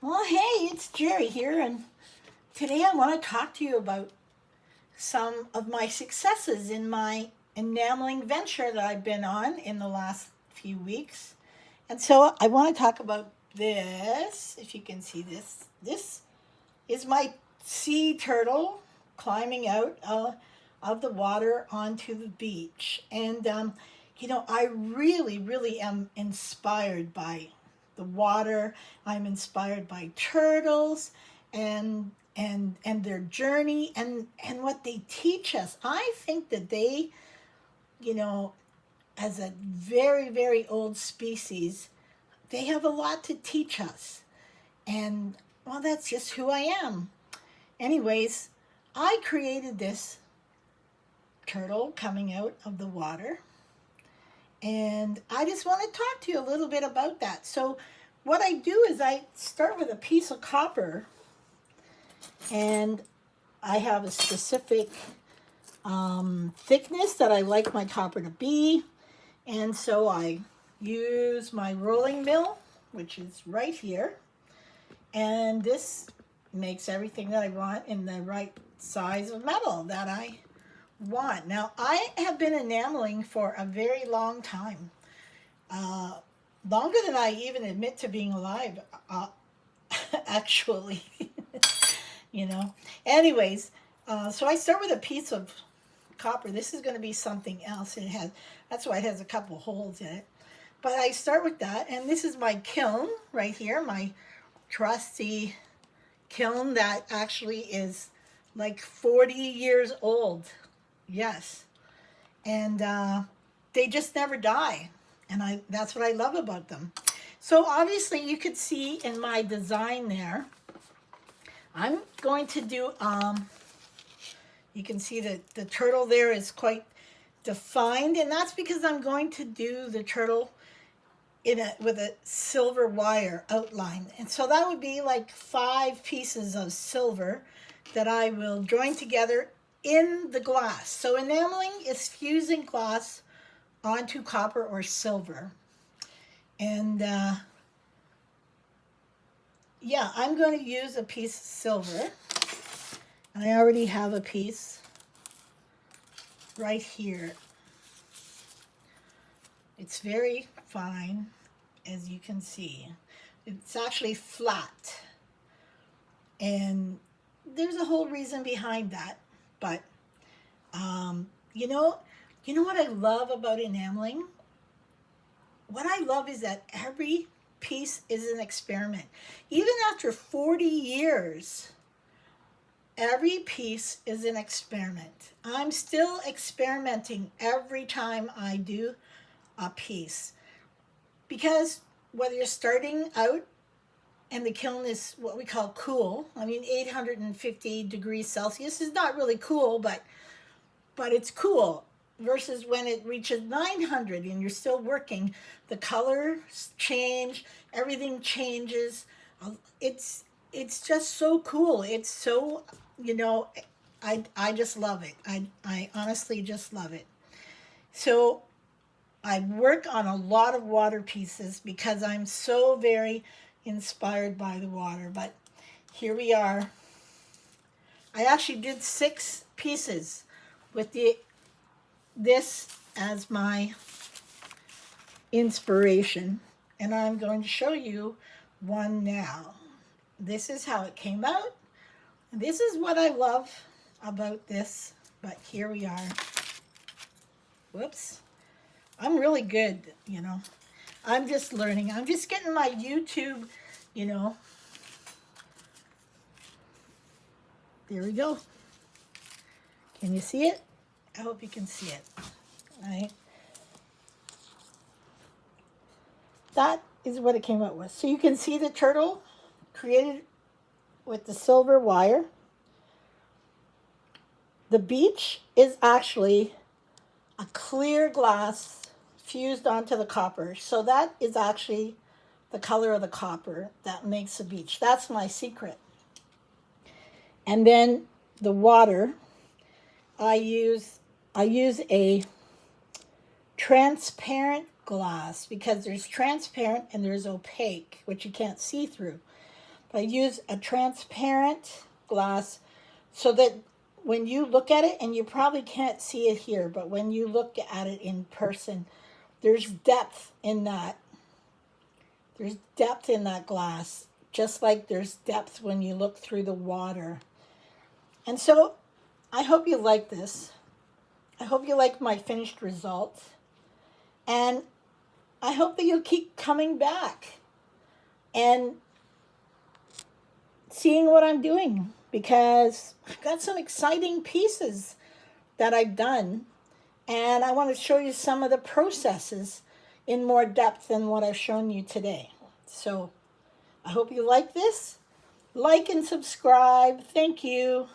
Well, hey, it's Jerry here, and today I want to talk to you about some of my successes in my enameling venture that I've been on in the last few weeks. And so I want to talk about this, if you can see this. This is my sea turtle climbing out of the water onto the beach. And I really, really am inspired by the water. I'm inspired by turtles and their journey and what they teach us. I think that they, you know, as a very, very old species, they have a lot to teach us. And well, that's just who I am. Anyways, I created this turtle coming out of the water, and I just want to talk to you a little bit about that. So, what I do is I start with a piece of copper, and I have a specific thickness that I like my copper to be, and so I use my rolling mill, which is right here, and this makes everything that I want in the right size of metal that I want. Now, I have been enameling for a very long time, uh, longer than I even admit to being alive, actually. you know. Anyways, so I start with a piece of copper. This is going to be something else. That's why it has a couple holes in it. But I start with that, and this is my kiln right here, my trusty kiln that actually is like 40 years old. Yes. And they just never die. And that's what I love about them. So obviously you could see in my design there, I'm going to do, you can see that the turtle there is quite defined, and that's because I'm going to do the turtle with a silver wire outline. And so that would be like 5 pieces of silver that I will join together in the glass. So enameling is fusing glass onto copper or silver. And yeah, I'm going to use a piece of silver. And I already have a piece right here. It's very fine, as you can see. It's actually flat. And there's a whole reason behind that. But, you know what I love about enameling? What I love is that every piece is an experiment. Even after 40 years, every piece is an experiment. I'm still experimenting every time I do a piece. Because whether you're starting out and the kiln is what we call cool, I mean 850 degrees Celsius is not really cool, but it's cool, versus when it reaches 900 and you're still working, the colors change, everything changes. It's just so cool. It's so, I just love it. I honestly just love it. So I work on a lot of water pieces because I'm so very inspired by the water. But here we are. I actually did 6 pieces with this as my inspiration, and I'm going to show you one now. This is how it came out. This is what I love about this, but here we are. Whoops. I'm really good. I'm just learning. I'm just getting my YouTube, you know. There we go. Can you see it? I hope you can see it. All right. That is what it came out with. So you can see the turtle created with the silver wire. The beach is actually a clear glass fused onto the copper. So that is actually the color of the copper that makes the beach. That's my secret. And then the water, I use a transparent glass because there's transparent and there's opaque, which you can't see through. I use a transparent glass so that when you look at it, and you probably can't see it here, but when you look at it in person, there's depth in that. There's depth in that glass, just like there's depth when you look through the water. And so I hope you like this. I hope you like my finished result. And I hope that you'll keep coming back and seeing what I'm doing, because I've got some exciting pieces that I've done, and I want to show you some of the processes in more depth than what I've shown you today. So I hope you like this. Like and subscribe. Thank you.